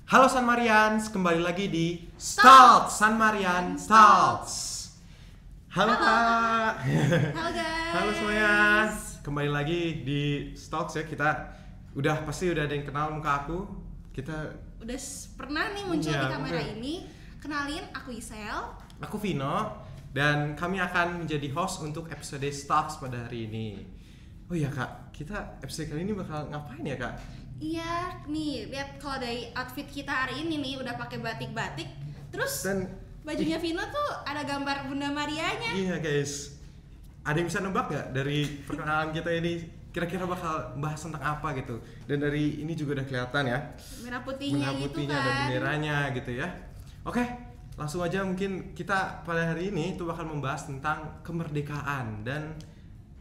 Halo San Marians, kembali lagi di Stalks San Marian Stalks. Halo Kak. Halo guys. Halo semuanya. Kembali lagi di Stalks ya. Kita pasti udah ada yang kenal muka aku. Kita udah pernah nih muncul Iya, di kamera mungkin. ini. Kenalin, aku Isel. Aku Vino dan kami akan menjadi host untuk episode Stalks pada hari ini. Oh iya Kak, kita episode kali ini bakal ngapain ya Kak? Iya, nih lihat kalau dari outfit kita hari ini nih udah pakai batik-batik. Terus Dan bajunya Vino tuh ada gambar Bunda Marianya. iya guys, ada yang bisa nebak nggak dari perkenalan kita ini kira-kira bakal bahas tentang apa gitu? Dan dari ini juga udah kelihatan ya, Merah putihnya bendera gitu putihnya kan. ada benderanya gitu ya. Oke, langsung aja mungkin kita pada hari ini itu bakal membahas tentang kemerdekaan dan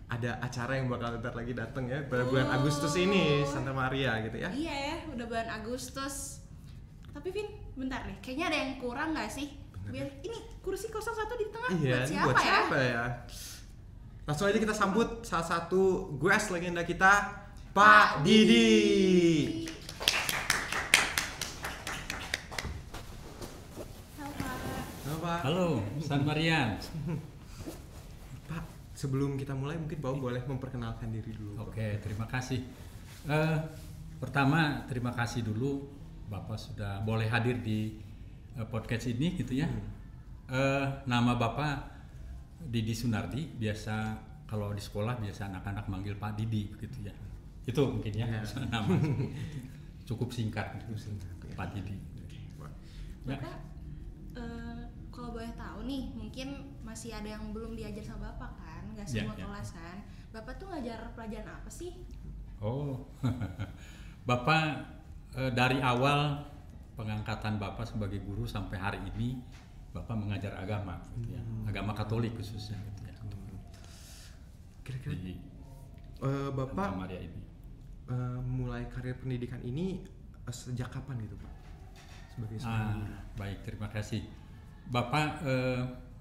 ada acara yang bakal ntar lagi datang ya pada bulan Agustus ini, Santa Maria gitu ya. Iya ya, udah bulan Agustus. Tapi Vin, bentar deh, kayaknya ada yang kurang nggak sih? Biar ini kursi 01 di tengah Iya, buat ini siapa buat ya? siapa ya? Langsung aja kita sambut salah satu guest legenda kita, Pak Didi. Halo Pak. Halo Pak. Halo, San Marian. Pak, sebelum kita mulai mungkin Bapak boleh memperkenalkan diri dulu. Pak. Oke, terima kasih. Pertama, terima kasih dulu Bapak sudah boleh hadir di podcast ini gitu ya. Nama Bapak Didi Sunardi, biasa kalau di sekolah biasa anak-anak manggil Pak Didi begitu ya. Itu mungkin ya, Ya. nama cukup singkat, Pak Didi. Ya. Bapak, kalau boleh tahu nih, mungkin masih ada yang belum diajar sama Bapak kan? Nggak semua Ya. kelas kan? Bapak tuh ngajar pelajaran apa sih? Oh, Bapak dari awal pengangkatan Bapak sebagai guru sampai hari ini Bapak mengajar agama, gitu ya. Agama Katolik khususnya, gitu ya. Kira-kira Di Bapak Santa Maria ini. mulai karir pendidikan ini sejak kapan gitu Pak? Sebagai seorang guru. Baik, terima kasih. Bapak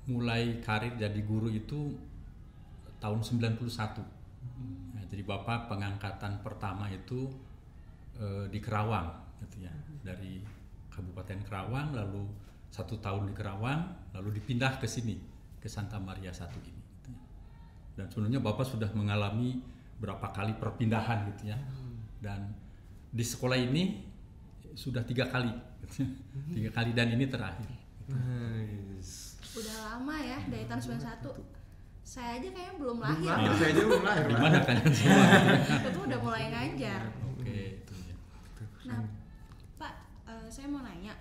mulai karir jadi guru itu tahun 91. Nah, jadi Bapak pengangkatan pertama itu di Kerawang, gitu ya. Dari Kabupaten Kerawang, lalu 1 tahun di Kerawang, lalu dipindah ke sini, ke Santa Maria 1 ini. Gitu ya. Dan sebelumnya Bapak sudah mengalami berapa kali perpindahan gitu ya. Dan di sekolah ini sudah 3 kali, gitu ya. 3 kali dan ini terakhir. Nice. Udah lama ya, dari tahun 91. Saya aja kayaknya belum Belum lahir. lahir, saya aja belum lahir. Di Pak. mana kalian semua? Itu tuh udah mulai ngajar. Oke, itu ya. Nah, Pak, saya mau nanya,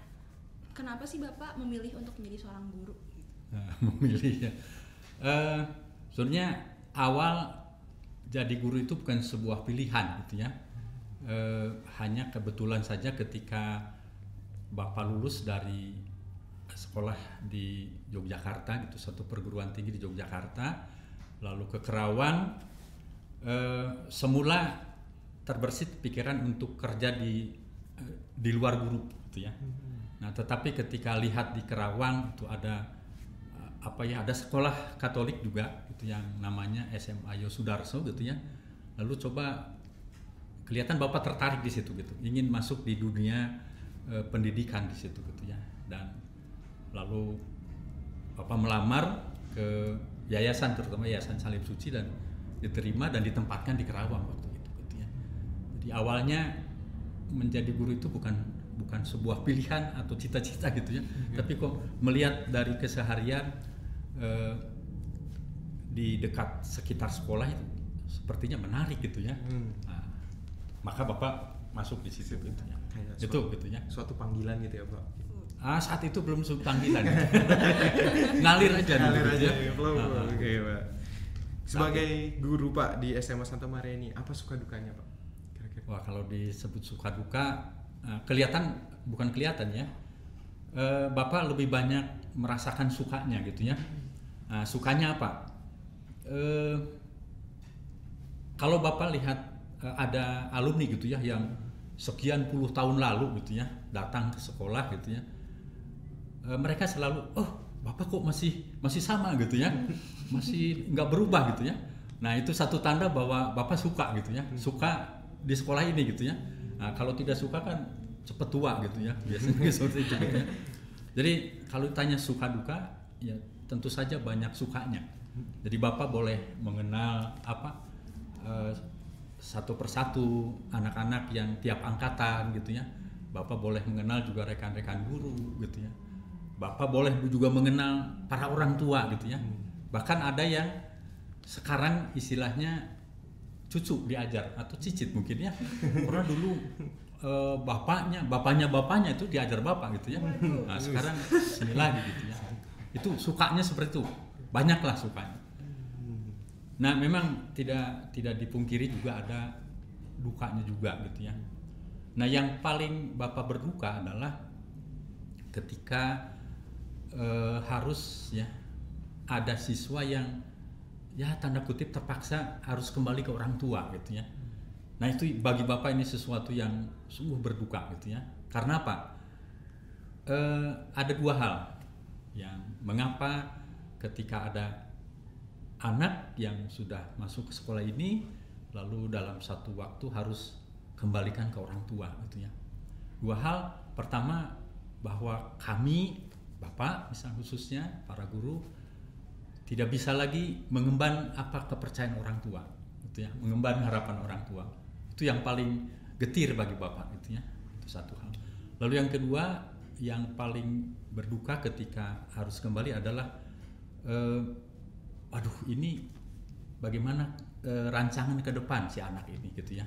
kenapa sih Bapak memilih untuk menjadi seorang guru? Nah, memilih ya. Sebenarnya awal jadi guru itu bukan sebuah pilihan gitu ya. Hanya kebetulan saja ketika Bapak lulus dari sekolah di Yogyakarta gitu, satu perguruan tinggi di Yogyakarta, lalu ke Kerawang, semula terbersit pikiran untuk kerja di luar guru gitu ya. Nah, tetapi ketika lihat di Kerawang itu ada ada sekolah Katolik juga gitu yang namanya SMA Yosudarso gitu ya. Lalu coba kelihatan Bapak tertarik di situ gitu, ingin masuk di dunia pendidikan di situ gitu ya. Dan lalu Bapak melamar ke yayasan, terutama Yayasan Salib Suci, dan diterima dan ditempatkan di Kerawang waktu itu gitu ya. Jadi awalnya menjadi guru itu bukan sebuah pilihan atau cita-cita gitu ya, tapi kok melihat dari keseharian di dekat sekitar sekolah itu sepertinya menarik gitu ya. Nah, maka Bapak masuk di situ gitu ya. Kayak Itu gitu ya. Suatu panggilan gitu ya Pak. Saat itu belum panggilan. Ngalir aja dulu Ngalir gitu aja ya. ya, flow. Oke Pak. Sebagai guru Pak di SMA Santa Maria ini, apa suka dukanya Pak? Kira-kira. Wah, kalau disebut suka duka, bukan kelihatan ya. Bapak lebih banyak merasakan sukanya gitu ya. Sukanya apa? Kalau Bapak lihat ada alumni gitu ya yang sekian puluh tahun lalu gitu ya datang ke sekolah gitu ya, mereka selalu, Bapak kok masih sama gitu ya, masih nggak berubah gitu ya. Nah, itu satu tanda bahwa Bapak suka gitu ya, suka di sekolah ini gitu ya. Nah, kalau tidak suka kan cepet tua gitu ya, biasanya seperti itu gitu ya. Jadi kalau ditanya suka duka, ya tentu saja banyak sukanya. Jadi Bapak boleh mengenal satu persatu anak-anak yang tiap angkatan gitu ya. Bapak boleh mengenal juga rekan-rekan guru gitu ya. Bapak boleh juga mengenal para orang tua gitu ya. Bahkan ada yang sekarang istilahnya cucu diajar atau cicit mungkin ya. Karena dulu bapaknya itu diajar bapak gitu ya. Nah sekarang sini lagi gitu ya. Itu sukanya seperti itu, banyaklah sukanya. Nah memang tidak dipungkiri juga ada dukanya juga gitu ya. Nah yang paling bapak berduka adalah ketika harus ya ada siswa yang ya tanda kutip terpaksa harus kembali ke orang tua gitu ya. Nah itu bagi bapak ini sesuatu yang sungguh berduka gitu ya. Karena apa? Ada dua hal yang mengapa ketika ada anak yang sudah masuk ke sekolah ini lalu dalam satu waktu harus kembalikan ke orang tua gitu ya. Dua hal, pertama bahwa kami bapak misal khususnya para guru tidak bisa lagi mengemban kepercayaan orang tua gitu ya, mengemban harapan orang tua. Itu yang paling getir bagi bapak gitu ya. Itu satu hal. Lalu yang kedua yang paling berduka ketika harus kembali adalah ini bagaimana rancangan ke depan si anak ini gitu ya.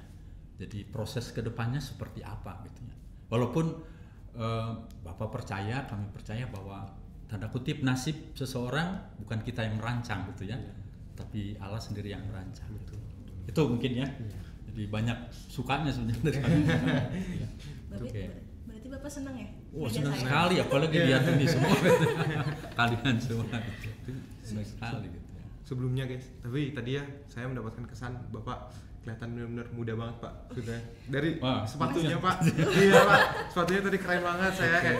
Jadi proses ke depannya seperti apa gitu ya. Walaupun bapak percaya, kami percaya bahwa tanda kutip nasib seseorang bukan kita yang merancang gitu ya. Tapi Allah sendiri yang merancang gitu. Itu mungkin ya. Jadi banyak sukanya sebenarnya dari kami. Berarti bapak senang ya? Oh senang sekali, apalagi lihat ini semua kalian semua gitu. Senang sekali gitu ya. Sebelumnya guys, tapi tadi ya saya mendapatkan kesan bapak kelihatan benar-benar muda banget pak. Sudah dari sepatunya pak. Iya pak, sepatunya tadi keren banget saya kayak.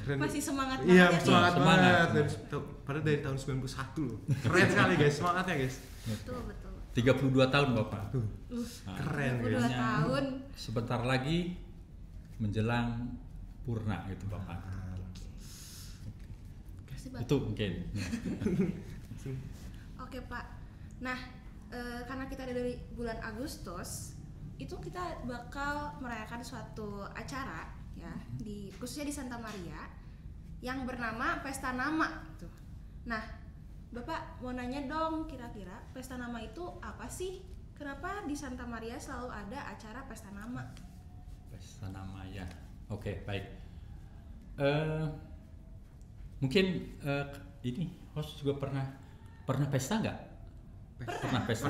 Keren. Masih semangat banget. Iya semangat banget. Padahal dari tahun 91 loh. Keren sekali guys, semangatnya guys. Betul. 32 tahun bapak. Keren 32 guys. tahun. Sebentar lagi menjelang purna gitu bapak. Itu mungkin. Oke pak. Nah karena kita ada dari bulan Agustus, itu kita bakal merayakan suatu acara ya khususnya di Santa Maria yang bernama Pesta Nama gitu. Nah bapak mau nanya dong, kira-kira pesta nama itu apa sih? Kenapa di Santa Maria selalu ada acara pesta nama? Pesta nama ya. Oke, baik. Mungkin ini host juga pernah pesta nggak? Pernah pesta.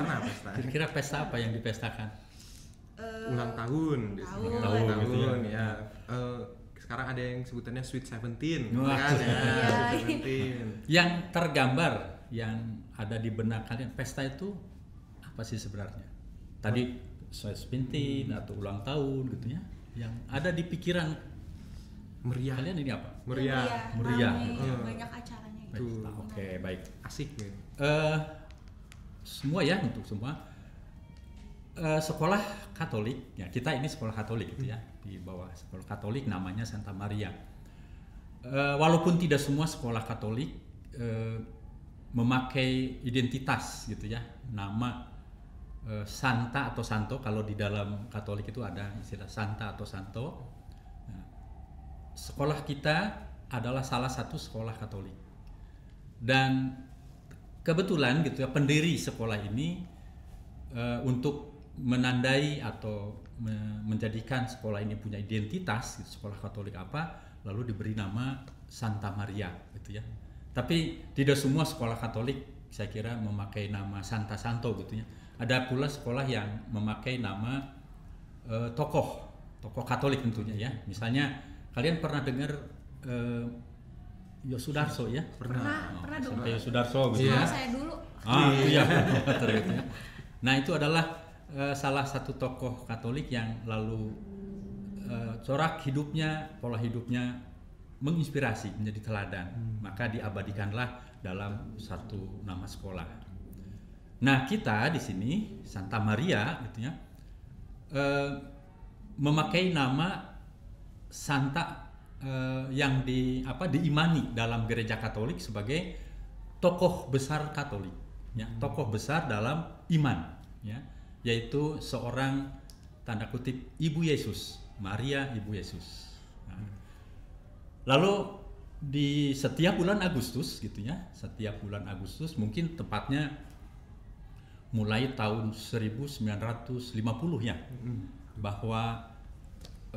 Kira-kira pesta apa yang dipestakan? Ulang tahun. Ulang tahun ya. Sekarang ada yang sebutannya Sweet 17. Wah, kan ya. Sweet 17. Yang tergambar yang ada di benak kalian pesta itu apa sih sebenarnya? Tadi Sweet 17 atau ulang tahun gitu ya. Yang ada di pikiran meriah. Kalian ini apa? Meriah. Banyak acaranya itu. Oke, baik. Asik nih. Semua ya, untuk semua sekolah Katolik ya, kita ini sekolah Katolik gitu ya, di bawah sekolah Katolik namanya Santa Maria. Walaupun tidak semua sekolah Katolik memakai identitas gitu ya, nama Santa atau Santo. Kalau di dalam Katolik itu ada istilah Santa atau Santo. Nah, sekolah kita adalah salah satu sekolah Katolik dan kebetulan gitu ya, pendiri sekolah ini untuk menandai atau menjadikan sekolah ini punya identitas gitu, sekolah Katolik apa, lalu diberi nama Santa Maria gitu ya. Tapi tidak semua sekolah Katolik saya kira memakai nama Santa Santo gitu ya. Ada pula sekolah yang memakai nama tokoh Katolik tentunya ya. Misalnya kalian pernah dengar Yosudarso ya? Pernah dong. Sampai Yosudarso gitu ya. Saya dulu. Iya. Nah itu adalah salah satu tokoh Katolik yang lalu corak hidupnya, pola hidupnya menginspirasi, menjadi teladan. Maka diabadikanlah dalam satu nama sekolah. Nah kita di sini Santa Maria gitu ya, memakai nama Santa yang diimani dalam gereja Katolik sebagai tokoh besar Katolik, ya, tokoh besar dalam iman, ya, yaitu seorang tanda kutip Ibu Yesus, Maria Ibu Yesus. Nah, lalu di setiap bulan Agustus gitu ya, setiap bulan Agustus mungkin tepatnya mulai tahun 1950 ya, bahwa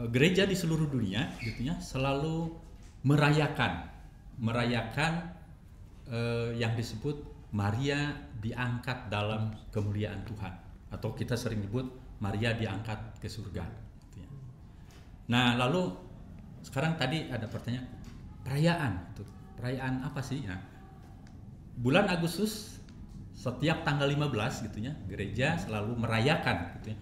gereja di seluruh dunia gitu ya selalu merayakan yang disebut Maria diangkat dalam kemuliaan Tuhan, atau kita sering nyebut Maria diangkat ke surga gitu ya. Nah, lalu sekarang tadi ada pertanyaan, perayaan apa sih? Nah, bulan Agustus setiap tanggal 15 gitu ya, gereja selalu merayakan gitu ya,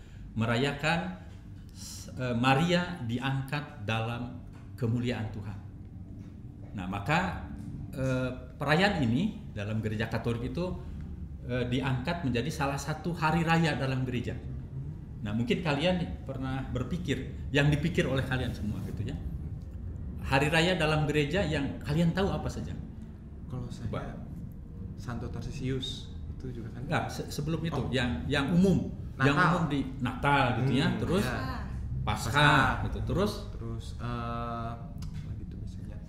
Maria diangkat dalam kemuliaan Tuhan. Nah, maka perayaan ini dalam gereja Katolik itu diangkat menjadi salah satu hari raya dalam gereja. Nah, mungkin kalian pernah berpikir, yang dipikir oleh kalian semua gitu ya, hari raya dalam gereja yang kalian tahu apa saja? Kalau saya Santo Tarsius itu juga kan? Enggak, sebelum itu yang umum, Natal. yang umum di Natal gitu ya, terus ya. Paskah gitu, terus lagi itu misalnya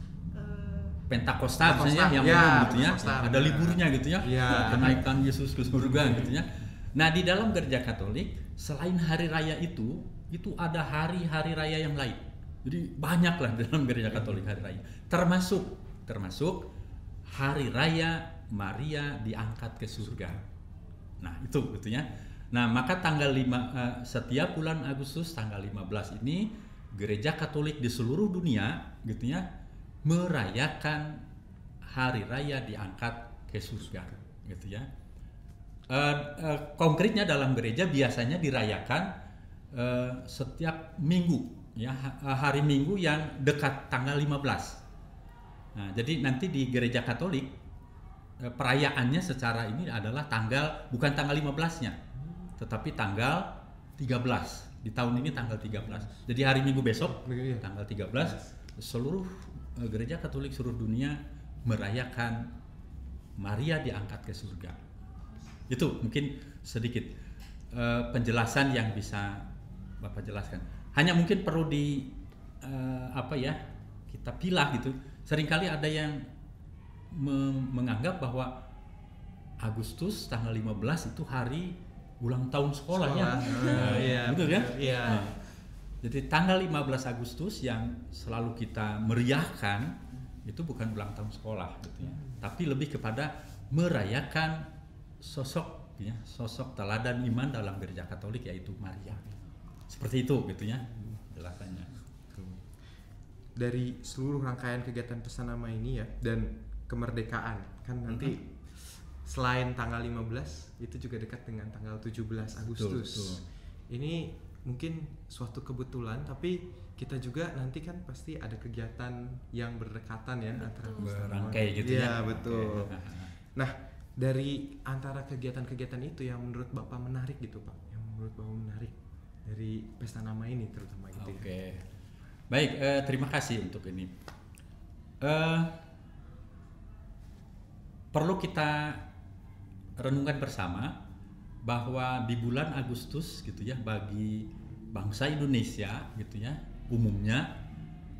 Pentakosta misalnya yang ya, umum gitu ya, Pentakosta, ada liburnya gitu ya, ya. kenaikan Yesus ke surga gitu ya. Nah, di dalam gereja Katolik selain hari raya itu ada hari-hari raya yang lain. Jadi banyak lah dalam gereja Katolik hari raya, termasuk hari raya Maria diangkat ke surga. Nah, itu gitu ya. Nah, maka tanggal 5 setiap bulan Agustus tanggal 15 ini gereja Katolik di seluruh dunia gitu ya merayakan hari raya diangkat ke surga gitu ya. Konkretnya dalam gereja biasanya dirayakan setiap minggu ya, hari Minggu yang dekat tanggal 15. Nah, jadi nanti di gereja Katolik perayaannya secara ini adalah bukan tanggal 15-nya, tetapi tanggal 13. Di tahun ini tanggal 13. Jadi hari Minggu besok tanggal 13 seluruh gereja Katolik seluruh dunia merayakan Maria diangkat ke surga. Itu mungkin sedikit penjelasan yang bisa Bapak jelaskan. Hanya mungkin perlu kita pilah gitu. Seringkali ada yang menganggap bahwa Agustus tanggal 15 itu hari ulang tahun sekolahnya. Betul ya? Iya. Nah, jadi tanggal 15 Agustus yang selalu kita meriahkan itu bukan ulang tahun sekolah gitu ya. Tapi lebih kepada merayakan sosok teladan iman dalam gereja Katolik, yaitu Maria. Seperti itu gitu ya jelasannya. Dari seluruh rangkaian kegiatan Pesta Nama ini ya, dan kemerdekaan kan nanti selain tanggal 15 itu juga dekat dengan tanggal 17 Agustus. Betul. Ini mungkin suatu kebetulan, tapi kita juga nanti kan pasti ada kegiatan yang berdekatan ya, antara berangkai gitu ya. Iya, betul. Nah, dari antara kegiatan-kegiatan itu yang menurut Bapak menarik gitu, Pak. Yang menurut Bapak menarik dari Pesta Nama ini terutama gitu. Oke. Baik, terima kasih untuk ini. Perlu kita renungkan bersama bahwa di bulan Agustus gitu ya, bagi bangsa Indonesia gitu ya umumnya,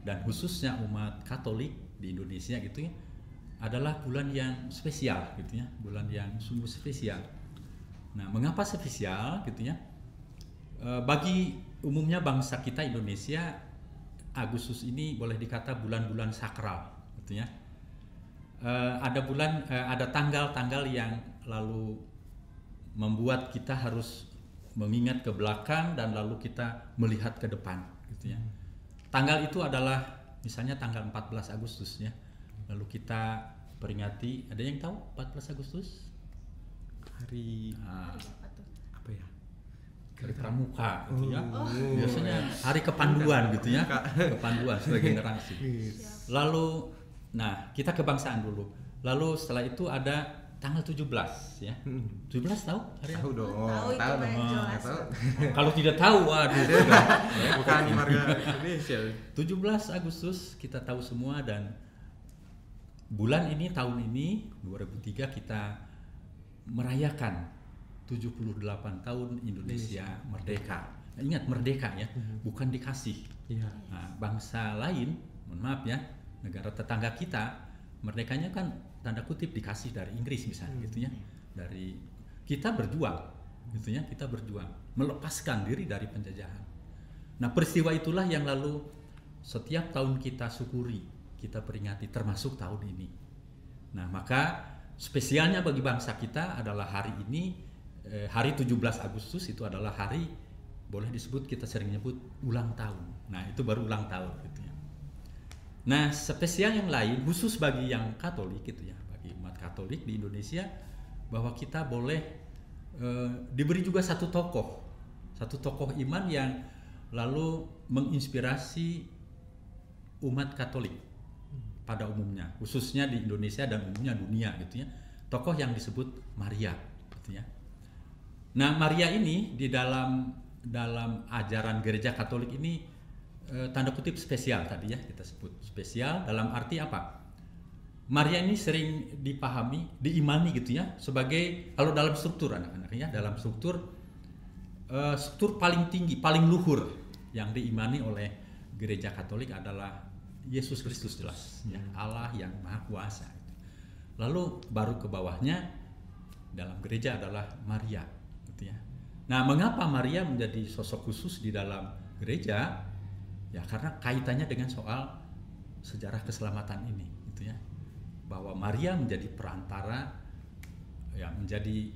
dan khususnya umat Katolik di Indonesia gitu ya, adalah bulan yang spesial gitu ya, bulan yang sungguh spesial. Nah, mengapa spesial gitu ya? Bagi umumnya bangsa kita Indonesia, Agustus ini boleh dikata bulan-bulan sakral gitu ya. Ada tanggal-tanggal yang lalu membuat kita harus mengingat ke belakang dan lalu kita melihat ke depan gitu ya. Tanggal itu adalah misalnya tanggal 14 Agustus ya. Lalu kita peringati, ada yang tahu 14 Agustus? Hari apa ya? Hari Pramuka gitu ya. Biasanya hari kepanduan gitu ya. Kepanduan sebagai generasi. Lalu kita kebangsaan dulu. Lalu setelah itu ada tanggal 17 ya. 17 tahu hari apa? Tahu dong. Tahu itu Tahu mah dong. jelas. Tahu. Kalau tidak tahu, waduh. sudah. Bukan warga Indonesia. 17 Agustus kita tahu semua, dan bulan ini, tahun ini 2003 kita merayakan 78 tahun Indonesia merdeka. Nah, ingat merdeka ya, bukan dikasih. Iya. Nah, bangsa lain, mohon maaf ya, negara tetangga kita, merdekanya kan tanda kutip dikasih dari Inggris misalnya gitu ya. Dari kita berjuang gitu ya, kita berjuang melepaskan diri dari penjajahan. Nah, peristiwa itulah yang lalu setiap tahun kita syukuri, kita peringati, termasuk tahun ini. Nah, maka spesialnya bagi bangsa kita adalah hari ini, hari 17 Agustus itu adalah hari, boleh disebut, kita sering nyebut ulang tahun. Nah, itu baru ulang tahun gitu ya. Nah, spesial yang lain khusus bagi yang Katolik gitu ya, bagi umat Katolik di Indonesia, bahwa kita boleh diberi juga satu tokoh iman yang lalu menginspirasi umat Katolik pada umumnya, khususnya di Indonesia dan umumnya dunia gitu ya. Tokoh yang disebut Maria gitu ya. Nah, Maria ini di dalam ajaran gereja Katolik ini tanda kutip spesial tadi ya, kita sebut spesial dalam arti apa? Maria ini sering dipahami, diimani gitu ya, sebagai, kalau dalam struktur anak-anak ya, dalam struktur paling tinggi, paling luhur yang diimani oleh gereja Katolik adalah Yesus Kristus, jelas ya, Allah yang Maha Kuasa. Lalu baru ke bawahnya dalam gereja adalah Maria gitu ya. Nah, mengapa Maria menjadi sosok khusus di dalam gereja? Ya, karena kaitannya dengan soal sejarah keselamatan ini gitu ya. Bahwa Maria menjadi perantara, ya, menjadi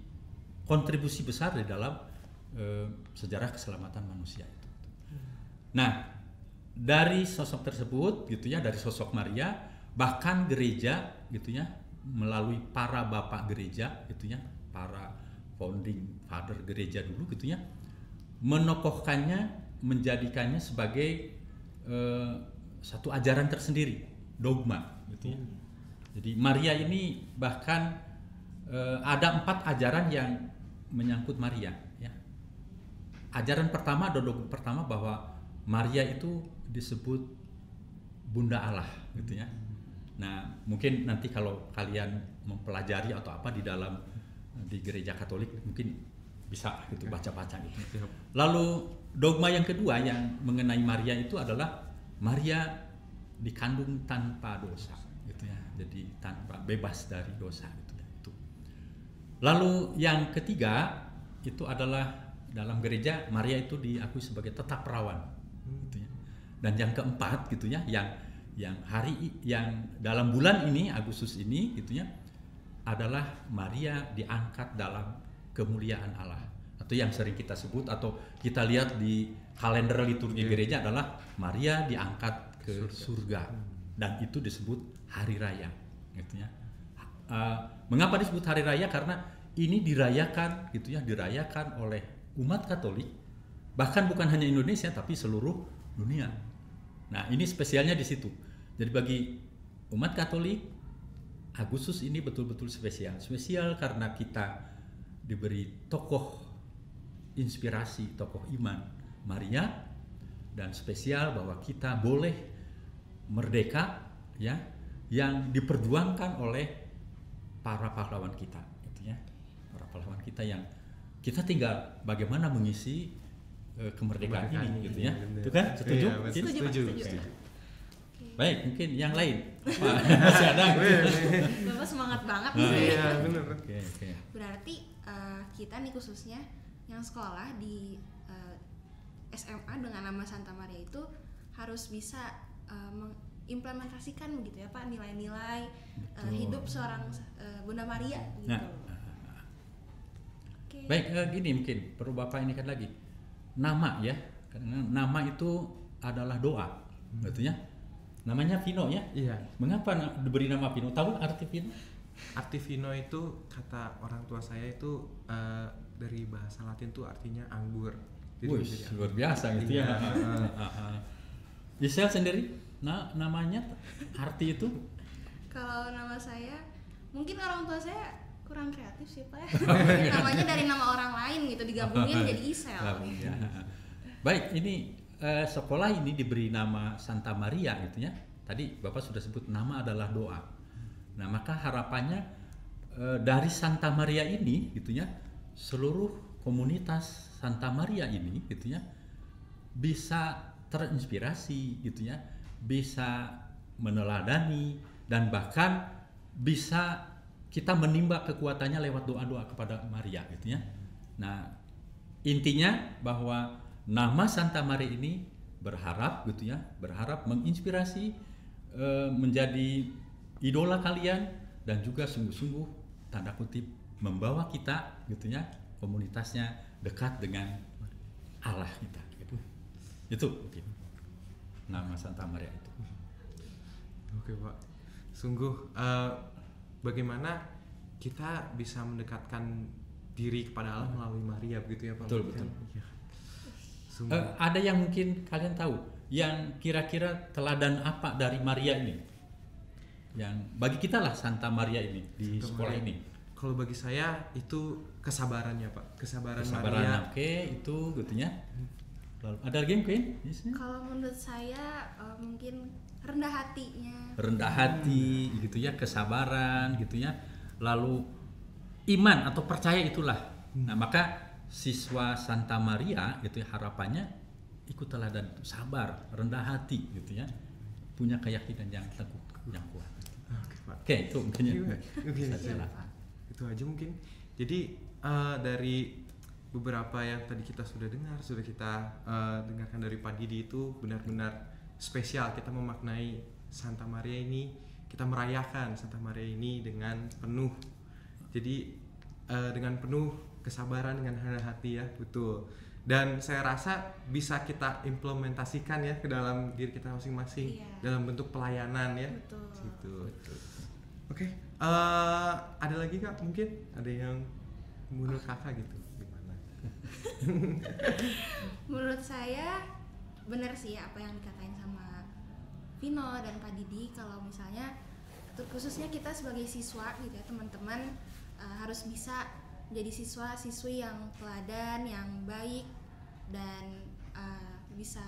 kontribusi besar di dalam sejarah keselamatan manusia itu. Nah, dari sosok tersebut gitu ya, dari sosok Maria, bahkan gereja gitu ya, melalui para bapak gereja gitu ya, para founding father gereja dulu gitu ya, menokohkannya, menjadikannya sebagai satu ajaran tersendiri, dogma gitu ya. Jadi Maria ini bahkan ada 4 ajaran yang menyangkut Maria ya. Ajaran pertama, dogma pertama, bahwa Maria itu disebut Bunda Allah gitu ya. Nah, mungkin nanti kalau kalian mempelajari atau apa di gereja Katolik mungkin bisa gitu baca-baca gitu. Lalu dogma yang kedua yang mengenai Maria itu adalah Maria dikandung tanpa dosa gitu ya. Jadi tanpa, bebas dari dosa gitu ya, itu. Lalu yang ketiga itu adalah dalam gereja Maria itu diakui sebagai tetap perawan gitu ya. Dan yang keempat gitu ya, yang dalam bulan ini, Agustus ini gitu ya, adalah Maria diangkat dalam kemuliaan Allah, atau yang sering kita sebut atau kita lihat di kalender liturgi gereja adalah Maria diangkat ke surga. Dan itu disebut hari raya gitu ya. Mengapa disebut hari raya? Karena ini dirayakan gitu ya, dirayakan oleh umat Katolik, bahkan bukan hanya Indonesia tapi seluruh dunia. Nah, ini spesialnya di situ. Jadi bagi umat Katolik, Agustus ini betul-betul spesial. Spesial karena kita diberi tokoh inspirasi, tokoh iman, Maria, dan spesial bahwa kita boleh merdeka ya, yang diperjuangkan oleh para pahlawan kita gitu ya. Para pahlawan kita yang kita tinggal bagaimana mengisi kemerdekaan ini gitu ya. Itu kan? Setuju? Iya, setuju. Baik, mungkin yang lain. Masih ada gitu. Bapak semangat banget Iya, nih. benar. Oke. Berarti kita nih khususnya yang sekolah di SMA dengan nama Santa Maria itu harus bisa mengimplementasikan begitu ya Pak, nilai-nilai hidup seorang Bunda Maria gitu. Nah, Oke. baik, gini mungkin perlu Bapak ini kan lagi. Nama ya, karena nama itu adalah doa, gitu ya. Namanya Vino ya. Iya. Mengapa diberi nama Vino? Tahu arti Vino? Arti vino itu kata orang tua saya itu dari bahasa Latin tuh artinya anggur. Wih, luar biasa gitu ya. Giselle sendiri, namanya arti itu? Kalau nama saya, mungkin orang tua saya kurang kreatif sih Pak. Namanya dari nama orang lain gitu digabungin jadi Isel. Ya. Baik, ini sekolah ini diberi nama Santa Maria gitu ya. Tadi Bapak sudah sebut nama adalah doa. Nah, maka harapannya dari Santa Maria ini gitu ya, seluruh komunitas Santa Maria ini gitu ya bisa terinspirasi gitu ya, bisa meneladani dan bahkan bisa kita menimba kekuatannya lewat doa-doa kepada Maria gitu ya. Nah, intinya bahwa nama Santa Maria ini berharap gitu ya, berharap menginspirasi menjadi idola kalian dan juga sungguh-sungguh tanda kutip membawa kita gitu ya, komunitasnya dekat dengan Allah kita gitu. Itu mungkin nama Santa Maria itu. Oke Pak, sungguh bagaimana kita bisa mendekatkan diri kepada Allah melalui Maria begitu ya Pak? Betul, betul. Ya. Sungguh. Ada yang mungkin kalian tahu yang kira-kira teladan apa dari Maria ini? Yang bagi kita lah Santa Maria ini di Santa sekolah Maria. ini. Kalau bagi saya itu kesabarannya Pak, kesabaran Kesabaran, Maria. oke, itu gitu ya. Lalu ada lagi mungkin? Kalau menurut saya mungkin rendah hatinya. Rendah hati gitu ya, kesabaran gitu ya. Lalu iman atau percaya itulah. Nah, maka siswa Santa Maria gitu ya, harapannya ikut teladan sabar, rendah hati gitu ya. Punya keyakinan yang teguh, yang kuat. Oke Pak. Oke, itu mungkin ya. Oke, Salah. itu aja mungkin. Jadi dari beberapa yang tadi kita sudah dengar, sudah kita dengarkan dari Pak Didi itu benar-benar spesial. Kita memaknai Santa Maria ini, kita merayakan Santa Maria ini dengan penuh. Jadi dengan penuh kesabaran, dengan rendah hati ya, betul. Dan saya rasa bisa kita implementasikan ya ke dalam diri kita masing-masing. Iya. Dalam bentuk pelayanan ya. Betul. Gitu. Oke, ada lagi Kak? Mungkin ada yang menurut Kakak gitu gimana? Menurut saya benar sih apa yang dikatain sama Vino dan Pak Didi, kalau misalnya khususnya kita sebagai siswa gitu ya teman-teman, harus bisa jadi siswa-siswi yang teladan, yang baik dan bisa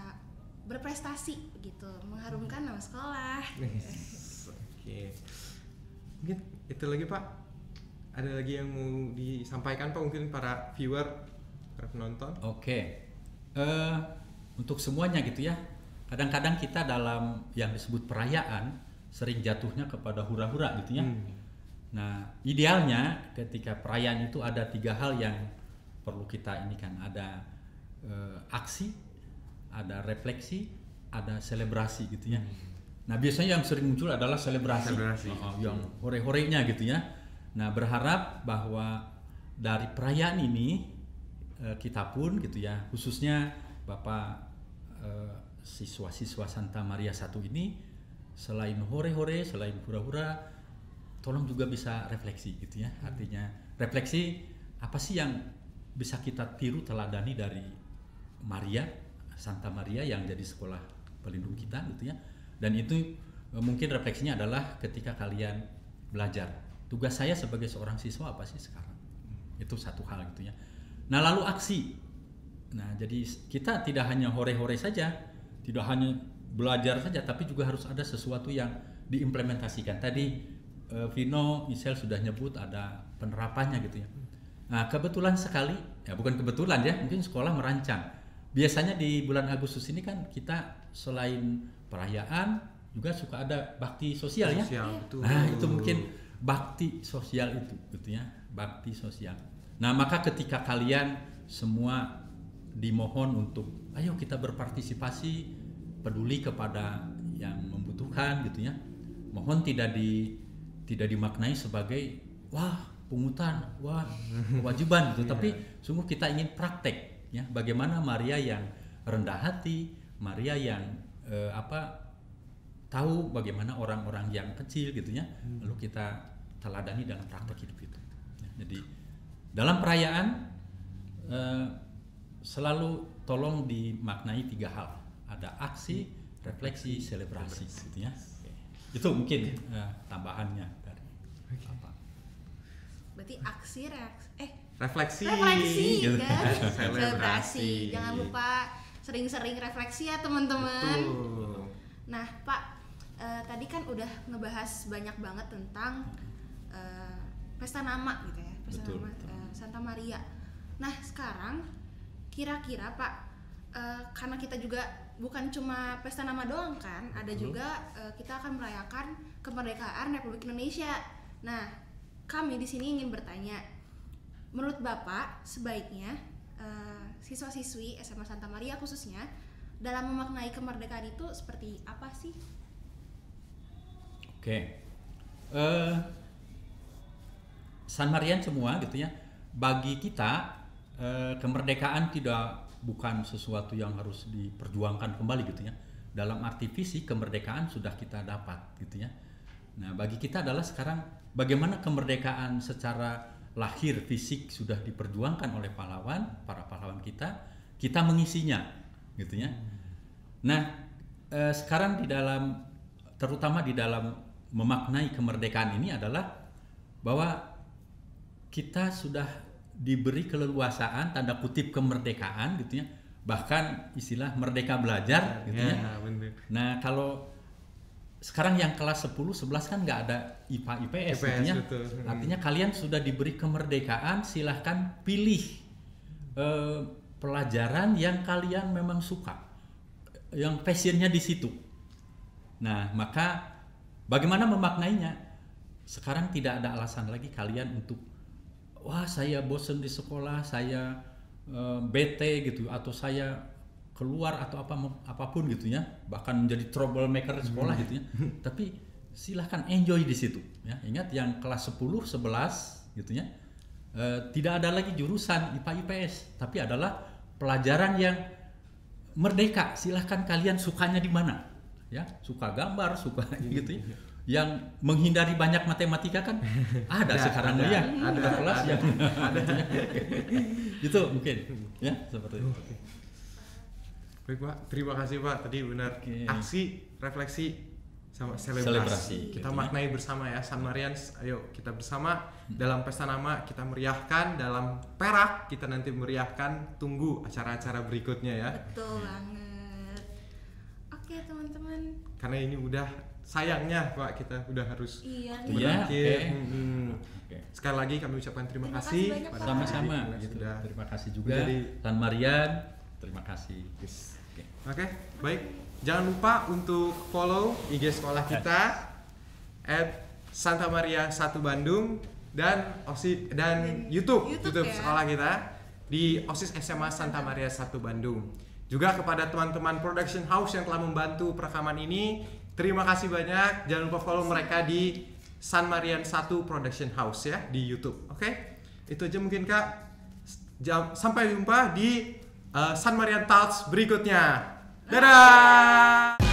berprestasi gitu, mengharumkan nama sekolah. Oke. Mungkin itu lagi Pak. Ada lagi yang mau disampaikan Pak, mungkin para viewer, para penonton? Oke. Untuk semuanya gitu ya. Kadang-kadang kita dalam yang disebut perayaan sering jatuhnya kepada hura-hura gitu ya. Nah, idealnya ketika perayaan itu ada 3 hal yang perlu kita ini kan, ada aksi, ada refleksi, ada selebrasi gitu ya. Nah, biasanya yang sering muncul adalah selebrasi. Yang hore-horenya gitu ya. Nah, berharap bahwa dari perayaan ini kita pun gitu ya, khususnya Bapak siswa-siswa Santa Maria 1 ini, selain hore-hore, selain hura-hura, tolong juga bisa refleksi gitu ya. Artinya refleksi apa sih yang bisa kita tiru teladani dari Maria, Santa Maria yang jadi sekolah pelindung kita gitu ya. Dan itu mungkin refleksinya adalah ketika kalian belajar. Tugas saya sebagai seorang siswa apa sih sekarang? Itu satu hal gitu ya. Nah, lalu aksi. Nah, jadi kita tidak hanya hore-hore saja, tidak hanya belajar saja, tapi juga harus ada sesuatu yang diimplementasikan. Tadi Vino, Michelle sudah nyebut ada penerapannya gitu ya. Nah, kebetulan sekali, ya bukan kebetulan ya, mungkin sekolah merancang. Biasanya di bulan Agustus ini kan kita selain perayaan juga suka ada bakti sosial ya. Betul. Nah, itu mungkin bakti sosial itu gitu ya, bakti sosial. Nah, maka ketika kalian semua dimohon untuk ayo kita berpartisipasi, peduli kepada yang membutuhkan gitu ya. Mohon tidak dimaknai sebagai wah pungutan, wah kewajiban gitu, tapi sungguh kita ingin praktek ya, bagaimana Maria yang rendah hati, Maria yang tahu bagaimana orang-orang yang kecil gitu ya, lalu kita teladani dalam praktek hidup itu. Jadi dalam perayaan selalu tolong dimaknai 3 hal, ada aksi, refleksi, selebrasi gitu ya. Itu mungkin tambahannya dari Bapak. berarti aksi refleksi refleksi kan Selebrasi. selebrasi. Jangan lupa sering-sering refleksi ya teman-teman. Betul. Nah Pak, tadi kan udah ngebahas banyak banget tentang pesta nama gitu ya, pesta Betul, nama betul. Santa Maria. Nah sekarang kira-kira Pak, karena kita juga bukan cuma pesta nama doang kan, ada juga kita akan merayakan kemerdekaan Republik Indonesia. Nah kami di sini ingin bertanya, menurut Bapak sebaiknya siswa-siswi SMA Santa Maria khususnya dalam memaknai kemerdekaan itu seperti apa sih? Oke. San Marian semua gitu ya. Bagi kita kemerdekaan bukan sesuatu yang harus diperjuangkan kembali gitu ya. Dalam arti fisik kemerdekaan sudah kita dapat gitu ya. Nah, bagi kita adalah sekarang bagaimana kemerdekaan secara lahir fisik sudah diperjuangkan oleh para pahlawan kita mengisinya gitu ya. Nah, sekarang terutama di dalam memaknai kemerdekaan ini adalah bahwa kita sudah diberi keleluasaan tanda kutip kemerdekaan gitu ya, bahkan istilah merdeka belajar gitu ya. Bener. Nah kalau sekarang yang kelas 10, 11 kan nggak ada IPA IPS gitu ya. Betul. Artinya kalian sudah diberi kemerdekaan, silahkan pilih pelajaran yang kalian memang suka, yang passionnya di situ. Nah maka bagaimana memaknainya? Sekarang tidak ada alasan lagi kalian untuk wah saya bosen di sekolah, saya bete gitu, atau saya keluar atau apapun gitu ya, bahkan menjadi troublemaker di sekolah gitu ya. Tapi silahkan enjoy di situ ya. Ingat yang kelas 10, 11 gitu ya, tidak ada lagi jurusan IPA IPS, tapi adalah pelajaran yang merdeka. Silahkan kalian sukanya di mana ya, suka gambar, suka gitu ya. Yang menghindari banyak matematika kan ada sekarang ya, ada kelas yang ada itu mungkin ya seperti itu. Baik Pak, terima kasih Pak. Tadi benar aksi, refleksi, sama selebrasi. Selebrasi, Kita gitu maknai bersama ya, San Marian. Ayo kita bersama dalam pesta nama kita meriahkan, dalam Perak kita nanti meriahkan. Tunggu acara-acara berikutnya ya. Betul banget. Oke teman-teman. Karena ini udah sayangnya Pak, kita udah harus Iya nih. Iya. berakhir. Oke. Sekali lagi kami ucapkan terima Terima kasih kasih banyak, pada Pak. Sama-sama yang gitu. sudah Terima kasih juga menjadi San Marian. Terima kasih. Oke. Oke, baik. Jangan lupa untuk follow IG sekolah kita @SantaMaria1Bandung dan YouTube ya. sekolah kita di OSIS SMA Santa Maria 1 Bandung. Juga kepada teman-teman production house yang telah membantu perekaman ini, terima kasih banyak. Jangan lupa follow mereka di San Marian 1 Production House ya di YouTube. Oke? Itu aja mungkin Kak. Sampai jumpa di San Marian Talks berikutnya. Dadah!